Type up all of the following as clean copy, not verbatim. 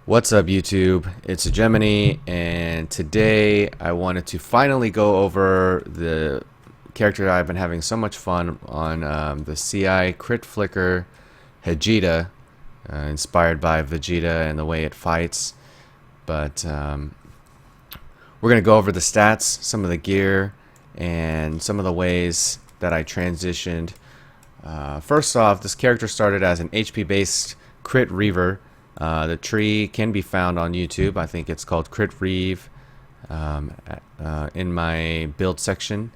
What's up, YouTube? It's Hegemony, and today I wanted to finally go over the character I've been having so much fun on, the CI Crit Flicker Hegeta, inspired by Vegeta and the way it fights. But we're going to go over the stats, some of the gear, and some of the ways that I transitioned. First off, this character started as an HP based Crit Reaver. The tree can be found on YouTube. I think it's called Crit Reeve, in my build section.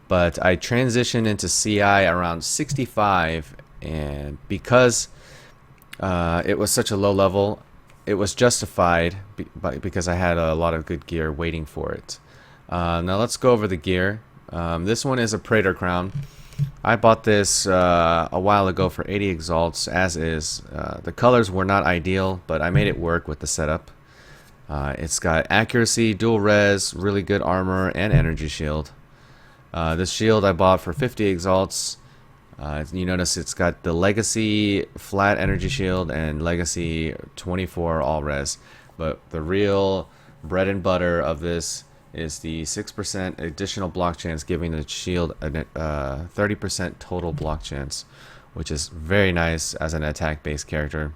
But I transitioned into CI around 65, and because it was such a low level, it was justified because I had a lot of good gear waiting for it. Now let's go over the gear. This one is a Praetor Crown. I bought this a while ago for 80 exalts, as is. The colors were not ideal, but I made it work with the setup. It's got accuracy, dual res, really good armor, and energy shield. This shield I bought for 50 exalts. You notice it's got the legacy flat energy shield and legacy 24 all res. But the real bread and butter of this is the 6% additional block chance, giving the shield a 30% total block chance, which is very nice as an attack-based character.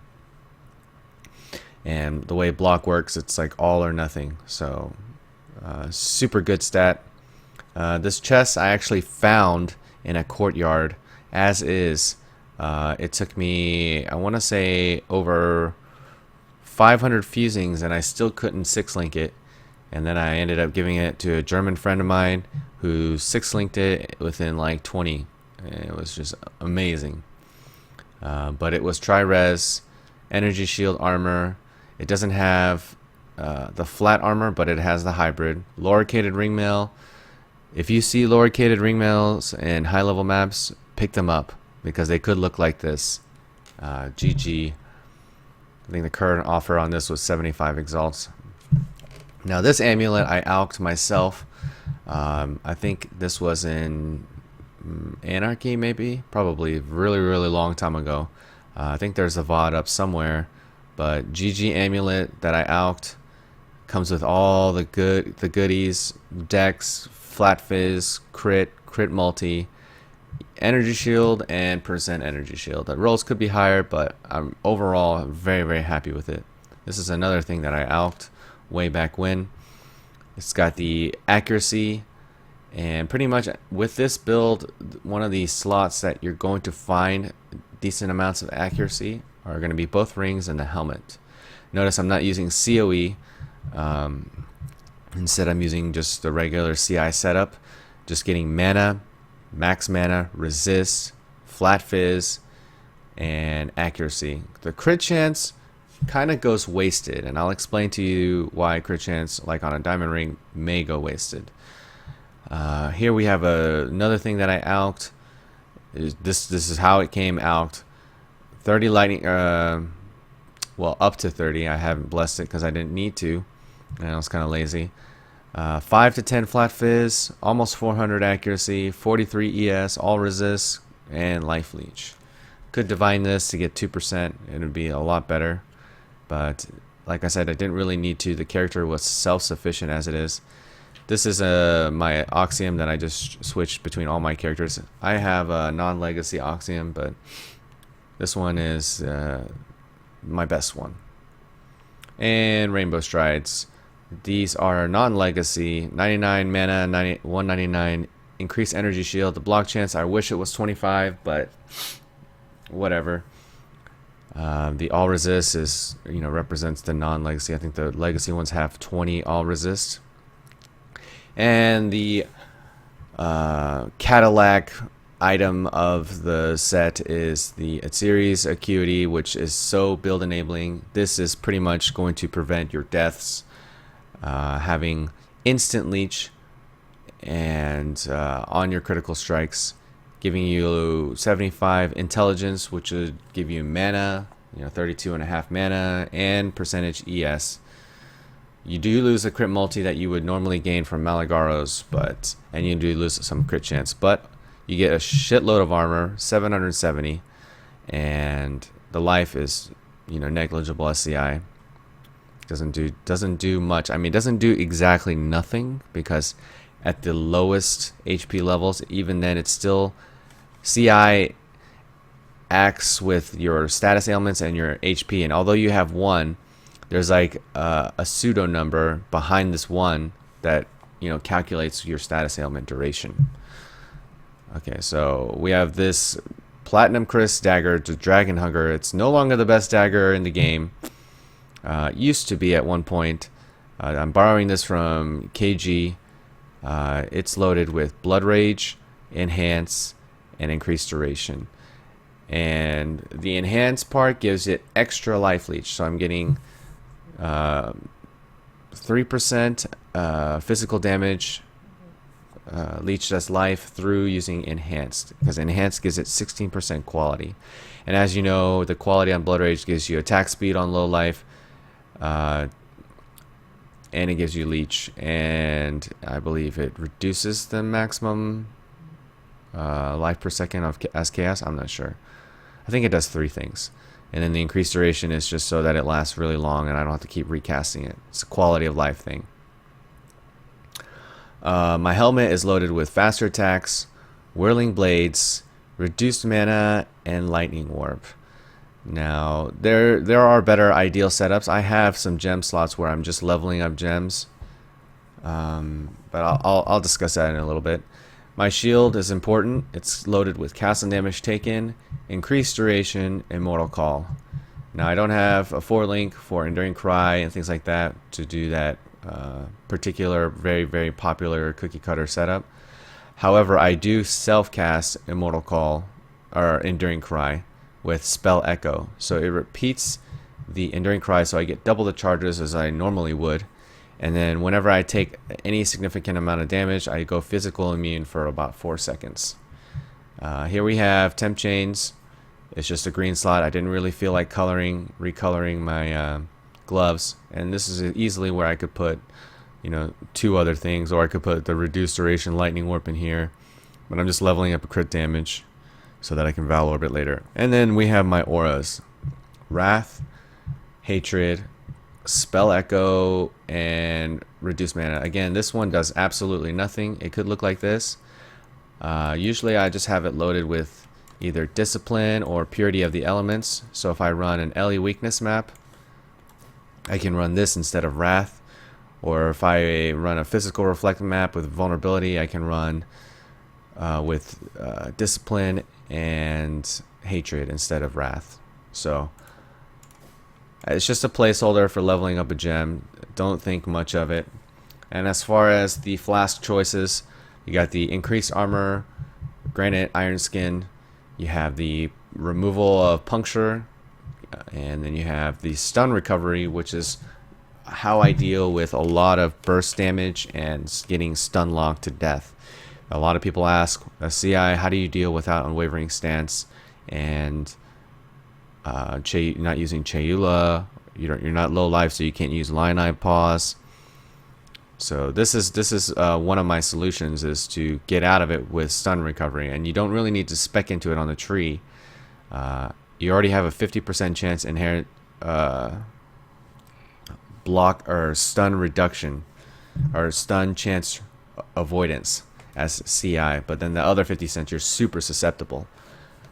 And the way block works, it's like all or nothing, so super good stat. This chest I actually found in a courtyard, as is. It took me, I want to say, over 500 fusings, and I still couldn't 6-link it. And then I ended up giving it to a German friend of mine who 6-linked it within like 20. And it was just amazing. But it was tri-res, energy shield armor. It doesn't have the flat armor, but it has the hybrid. Loricated ringmail. If you see loricated ringmails in high level maps, pick them up because they could look like this. GG. I think the current offer on this was 75 exalts. Now this amulet I alched myself. I think this was in Anarchy, maybe, probably really long time ago. I think there's a VOD up somewhere, but GG amulet that I alched comes with all the goodies: Dex, Flat Phys, crit multi, energy shield, and percent energy shield. The rolls could be higher, but I'm overall very happy with it. This is another thing that I alched way back when. It's got the accuracy, and pretty much with this build, one of the slots that you're going to find decent amounts of accuracy are going to be both rings and the helmet. Notice I'm not using COE. Instead I'm using just the regular CI setup, just getting mana, max mana, resist, flat fizz, and accuracy. The crit chance kind of goes wasted, and I'll explain to you why crit chance, like on a diamond ring, may go wasted. Here we have another thing that I alched. This is how it came alched. 30 lightning, well, up to 30. I haven't blessed it because I didn't need to, and I was kind of lazy. 5 to 10 flat fizz, almost 400 accuracy, 43 ES, all resist, and life leech. Could divine this to get 2%. It would be a lot better. But like I said, I didn't really need to. The character was self-sufficient as it is. This is my Oxium that I just switched between all my characters. I have a non-legacy Oxium, but this one is my best one. And Rainbow Strides. These are non-legacy, 99 mana, 199 increased energy shield. The block chance, I wish it was 25, but whatever. The all resist is, represents the non-legacy. I think the legacy ones have 20 all resist. And the Cadillac item of the set is the series Acuity, which is so build enabling. This is pretty much going to prevent your deaths. Having instant leech and on your critical strikes, giving you 75 intelligence, which would give you mana, 32.5 mana, and percentage ES. You do lose a crit multi that you would normally gain from Malagaros, and you do lose some crit chance, but you get a shitload of armor, 770, and the life is, negligible SCI. Doesn't do much. I mean, doesn't do exactly nothing, because at the lowest HP levels, even then, it's still CI acts with your status ailments and your HP. And although you have one, there's like a pseudo number behind this one that, you know, calculates your status ailment duration. Okay, so we have this Platinum Chris dagger to Dragon Hunger. It's no longer the best dagger in the game. Used to be at one point. I'm borrowing this from KG. It's loaded with Blood Rage, Enhance, and Increased Duration. And the Enhance part gives it extra life leech. So I'm getting 3% physical damage leech as life through using Enhanced, because Enhanced gives it 16% quality. And as you know, the quality on Blood Rage gives you attack speed on low life, and it gives you leech, and I believe it reduces the maximum life per second of as chaos. I'm not sure. I think it does 3 things. And then the increased duration is just so that it lasts really long and I don't have to keep recasting it. It's a quality of life thing. My helmet is loaded with faster attacks, Whirling Blades, reduced mana, and Lightning Warp. Now, there are better ideal setups. I have some gem slots where I'm just leveling up gems, but I'll discuss that in a little bit. My shield is important. It's loaded with castle damage taken, increased duration, and Mortal Call. Now, I don't have a 4-link for Enduring Cry and things like that to do that particular very, very popular cookie cutter setup. However, I do self-cast Immortal Call or Enduring Cry with Spell Echo. So it repeats the Enduring Cry, so I get double the charges as I normally would. And then whenever I take any significant amount of damage, I go physical immune for about 4 seconds. Here we have Temp Chains. It's just a green slot. I didn't really feel like recoloring my gloves. And this is easily where I could put, you know, 2 other things, or I could put the reduced duration Lightning Warp in here. But I'm just leveling up a crit damage so that I can Valor Orbit later. And then we have my auras. Wrath, Hatred, Spell Echo, and Reduced Mana. Again, this one does absolutely nothing. It could look like this. Usually I just have it loaded with either Discipline or Purity of the Elements. So if I run an LE Weakness map, I can run this instead of Wrath. Or if I run a Physical Reflect map with Vulnerability, I can run with Discipline and Hatred instead of Wrath. So it's just a placeholder for leveling up a gem. Don't think much of it. And as far as the flask choices, you got the increased armor, granite, iron skin. You have the removal of puncture, and then you have the stun recovery, which is how I deal with a lot of burst damage and getting stun locked to death. A lot of people ask, CI, how do you deal without unwavering stance and not using Chayula? You're not low life, so you can't use Lion Eye Pause. So this is one of my solutions, is to get out of it with stun recovery, and you don't really need to spec into it on the tree. You already have a 50% chance inherent block or stun reduction or stun chance avoidance as CI, but then the other 50% you're super susceptible.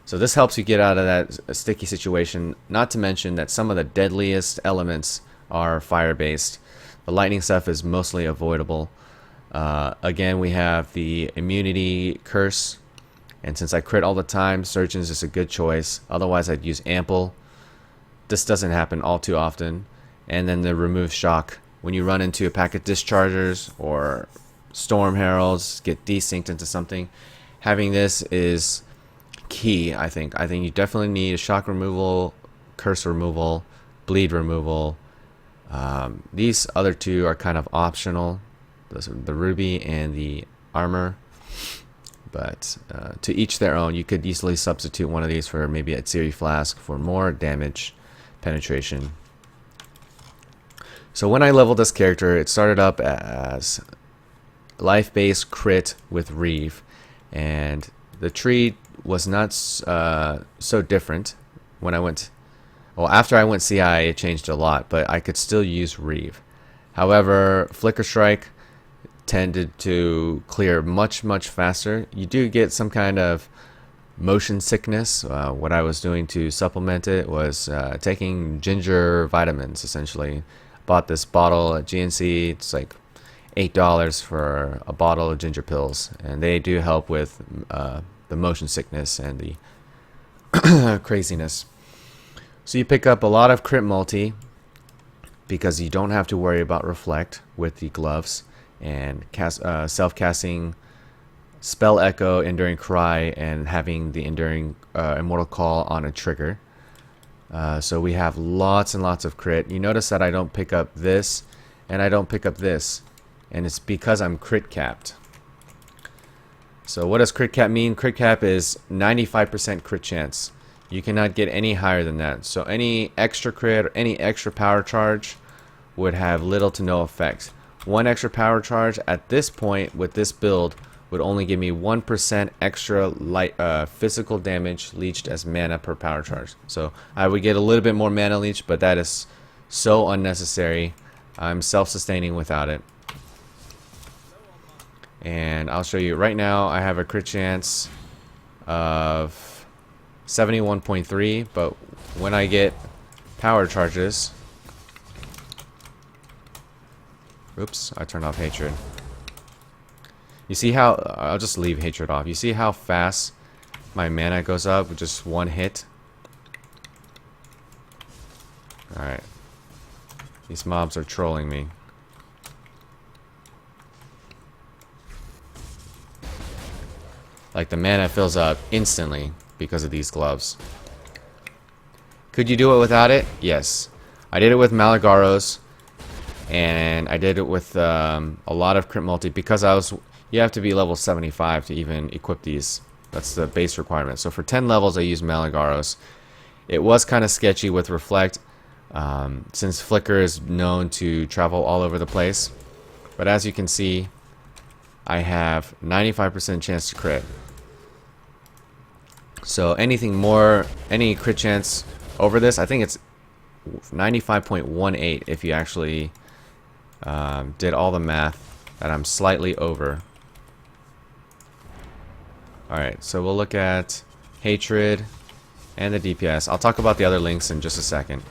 So this helps you get out of that sticky situation, not to mention that some of the deadliest elements are fire based. The lightning stuff is mostly avoidable. Again, we have the immunity curse, and since I crit all the time, Surgeon's is a good choice. Otherwise I'd use Ample. This doesn't happen all too often. And then the remove shock. When you run into a pack of dischargers or storm heralds, get desynced into something, having this is key. I think you definitely need a shock removal, curse removal, bleed removal. These other 2 are kind of optional, the ruby and the armor, but to each their own. You could easily substitute one of these for maybe a Tsiri Flask for more damage penetration. So when I leveled this character, it started up as life-based crit with Reeve, and the tree was not so different when I went Well, after I went CI, it changed a lot, but I could still use Reeve. However, Flicker Strike tended to clear much faster. You do get some kind of motion sickness. What I was doing to supplement it was taking ginger vitamins, essentially. Bought this bottle at GNC. It's like $8 for a bottle of ginger pills, and they do help with the motion sickness and the craziness. So you pick up a lot of crit multi because you don't have to worry about reflect with the gloves, and self-casting Spell Echo, Enduring Cry, and having the Enduring Immortal Call on a trigger. So we have lots and lots of crit. You notice that I don't pick up this, and I don't pick up this, and it's because I'm crit capped. So what does crit cap mean? Crit cap is 95% crit chance. You cannot get any higher than that. So any extra crit or any extra power charge would have little to no effect. One extra power charge at this point with this build would only give me 1% extra light physical damage leached as mana per power charge. So I would get a little bit more mana leech, but that is so unnecessary. I'm self-sustaining without it. And I'll show you right now. I have a crit chance of 71.3, but when I get power charges, oops, I turned off hatred. You see how, I'll just leave hatred off. You see how fast my mana goes up with just one hit? Alright. These mobs are trolling me. Like, the mana fills up instantly because of these gloves. Could you do it without it? Yes. I did it with Malagaros, and I did it with a lot of crit multi because you have to be level 75 to even equip these. That's the base requirement. So for 10 levels I used Malagaros. It was kind of sketchy with Reflect, since Flicker is known to travel all over the place. But as you can see, I have 95% chance to crit. So anything more, any crit chance over this, I think it's 95.18 if you actually did all the math, that I'm slightly over. Alright, so we'll look at Hatred and the DPS. I'll talk about the other links in just a second.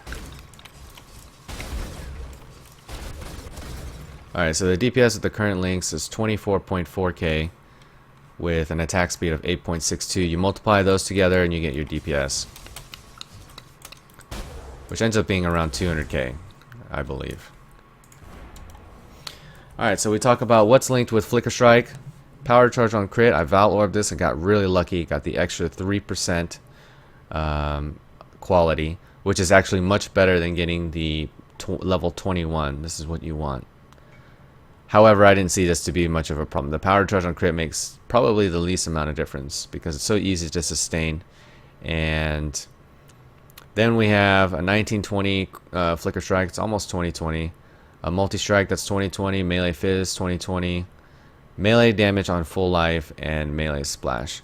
Alright, so the DPS with the current links is 24.4k with an attack speed of 8.62. You multiply those together and you get your DPS, which ends up being around 200k, I believe. Alright, so we talk about what's linked with Flicker Strike. Power charge on crit. I Val Orbed this and got really lucky. Got the extra 3% quality, which is actually much better than getting the level 21. This is what you want. However, I didn't see this to be much of a problem. The power charge on crit makes probably the least amount of difference because it's so easy to sustain. And then we have a 1920 Flicker Strike. It's almost 2020. A multi-strike, that's 2020. Melee Phys, 2020. Melee damage on full life and melee splash.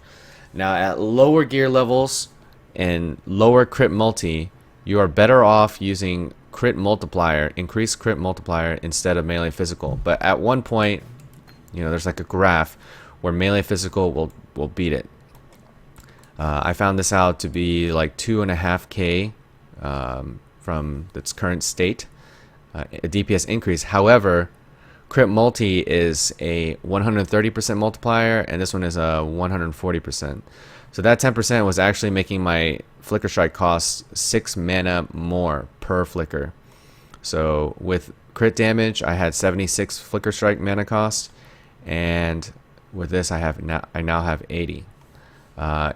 Now at lower gear levels and lower crit multi, you are better off using crit multiplier, increased crit multiplier instead of melee physical. But at one point, you know, there's like a graph where melee physical will beat it. I found this out to be like 2.5k from its current state, a DPS increase. However, crit multi is a 130% multiplier, and this one is a 140%. So that 10% was actually making my Flicker Strike cost 6 mana more per flicker. So with crit damage, I had 76 Flicker Strike mana cost, and with this, I now have 80.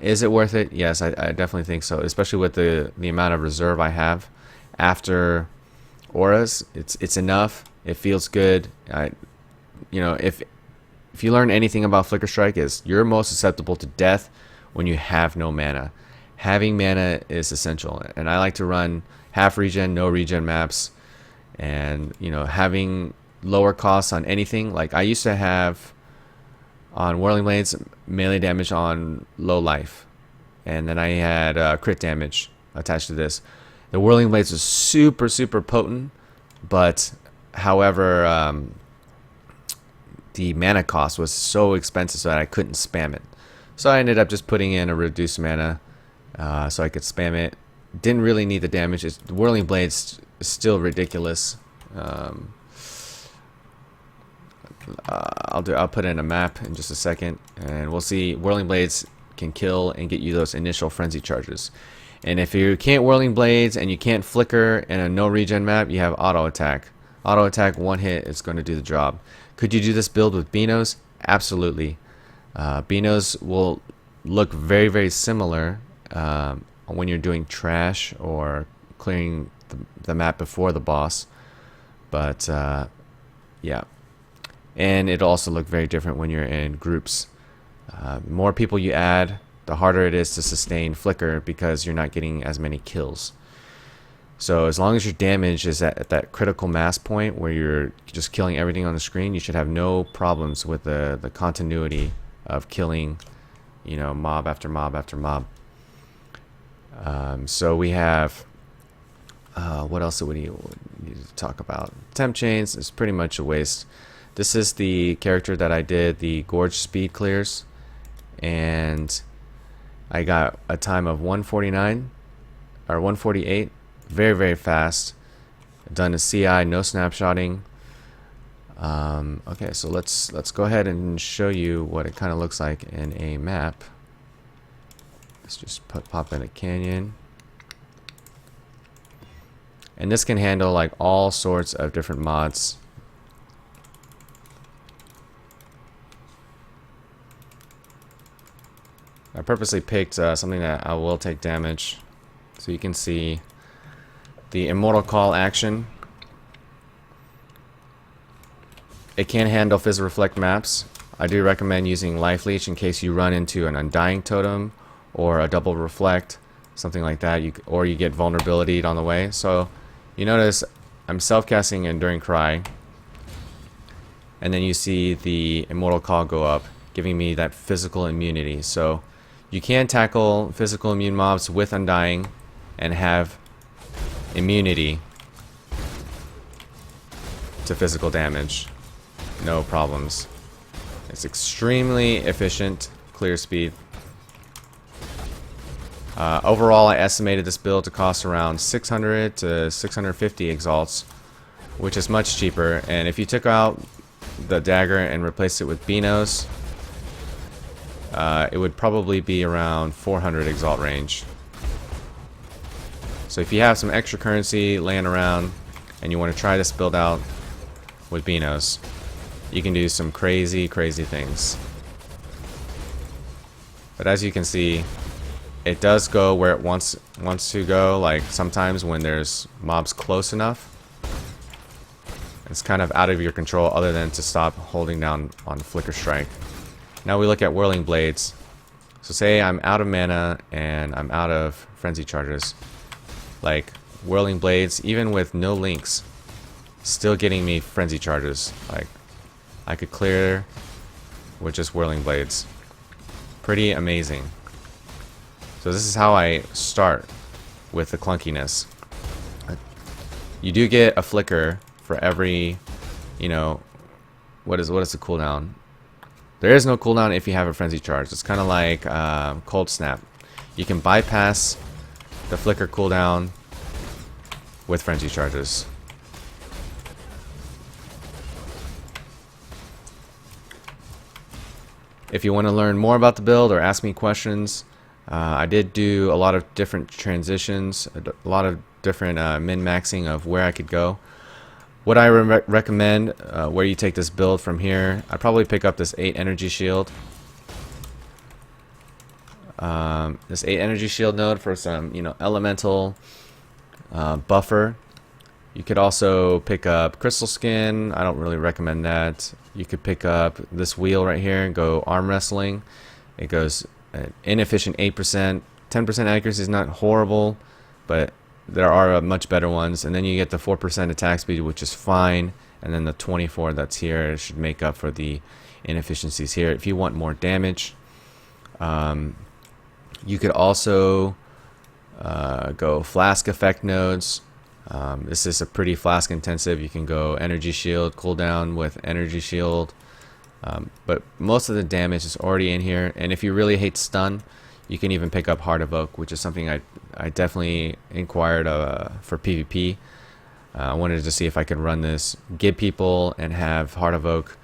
Is it worth it? Yes, I definitely think so. Especially with the amount of reserve I have after auras, it's enough. It feels good. You know, if you learn anything about Flicker Strike, is you're most susceptible to death when you have no mana. Having mana is essential, and I like to run half regen, no regen maps, and you know, having lower costs on anything. Like I used to have on Whirling Blades melee damage on low life, and then I had crit damage attached to this. The Whirling Blades was super, super potent, but however, the mana cost was so expensive so that I couldn't spam it. So I ended up just putting in a reduced mana so I could spam it. Didn't really need the damage. The Whirling Blades is still ridiculous. I'll put in a map in just a second, and we'll see. Whirling Blades can kill and get you those initial frenzy charges. And if you can't Whirling Blades and you can't flicker in a no regen map, you have auto attack. Auto attack, one hit is going to do the job. Could you do this build with binos? Absolutely. Binos will look very, very similar when you're doing trash or clearing the map before the boss. But yeah. And it'll also look very different when you're in groups. More people you add, the harder it is to sustain flicker because you're not getting as many kills. So as long as your damage is at that critical mass point where you're just killing everything on the screen, you should have no problems with the continuity of killing, you know, mob after mob after mob. So we have, what else do we need to talk about? Temp chains is pretty much a waste. This is the character that I did the Gorge speed clears, and I got a time of 149 or 148. Very, very fast. Done a CI, no snapshotting. Okay, so let's go ahead and show you what it kind of looks like in a map. Let's just pop in a canyon, and this can handle like all sorts of different mods. I purposely picked something that I will take damage, so you can see the Immortal Call action. It can handle Phys Reflect maps. I do recommend using Life Leech in case you run into an Undying Totem or a double Reflect, something like that, or you get vulnerability on the way. So you notice I'm self-casting Enduring Cry, and then you see the Immortal Call go up, giving me that physical immunity. So you can tackle physical immune mobs with Undying and have immunity to physical damage. No problems. It's extremely efficient clear speed. Overall, I estimated this build to cost around 600 to 650 exalts, which is much cheaper. And if you took out the Dagger and replaced it with binos, it would probably be around 400 exalt range. So if you have some extra currency laying around and you want to try this build out with binos, you can do some crazy, crazy things. But as you can see, it does go where it wants to go. Like sometimes when there's mobs close enough, it's kind of out of your control other than to stop holding down on Flicker Strike. Now we look at Whirling Blades. So say I'm out of mana and I'm out of frenzy charges. Like Whirling Blades, even with no links, still getting me frenzy charges. Like I could clear with just Whirling Blades. Pretty amazing. So this is how I start with the clunkiness. You do get a flicker for every, you know, what is the cooldown? There is no cooldown if you have a frenzy charge. It's kind of like cold snap. You can bypass the flicker cooldown with frenzy charges. If you want to learn more about the build or ask me questions, I did do a lot of different transitions, a lot of different min-maxing of where I could go. What I recommend, where you take this build from here, I'd probably pick up this 8 energy shield. This 8 energy shield node for some, you know, elemental buffer. You could also pick up Crystal Skin. I don't really recommend that. You could pick up this wheel right here and go arm wrestling. It goes inefficient 8%. 10% accuracy is not horrible, but there are much better ones. And then you get the 4% attack speed, which is fine. And then the 24 that's here should make up for the inefficiencies here. If you want more damage, you could also go flask effect nodes. This is a pretty flask intensive. You can go energy shield, cooldown with energy shield. But most of the damage is already in here, and if you really hate stun, you can even pick up Heart of Oak, which is something I definitely inquired for PvP. I wanted to see if I could run this, give people, and have Heart of Oak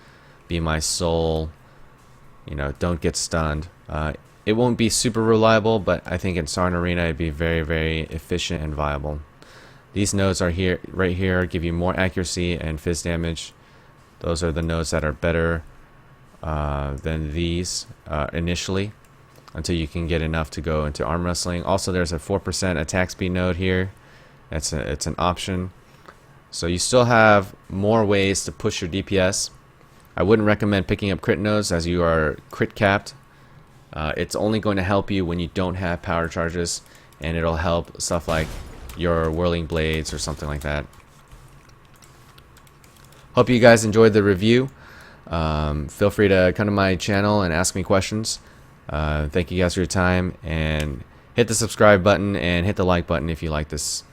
be my sole, don't get stunned. It won't be super reliable, but I think in Sarn Arena it'd be very, very efficient and viable. These nodes are here, right here, give you more accuracy and Phys damage. Those are the nodes that are better than these initially, until you can get enough to go into arm wrestling. Also, there's a 4% attack speed node here. It's an option. So you still have more ways to push your DPS. I wouldn't recommend picking up crit nodes as you are crit capped. It's only going to help you when you don't have power charges, and it'll help stuff like your Whirling Blades or something like that. Hope you guys enjoyed the review. Feel free to come to my channel and ask me questions. Thank you guys for your time, and hit the subscribe button and hit the like button if you like this.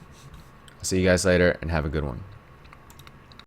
See you guys later, and have a good one.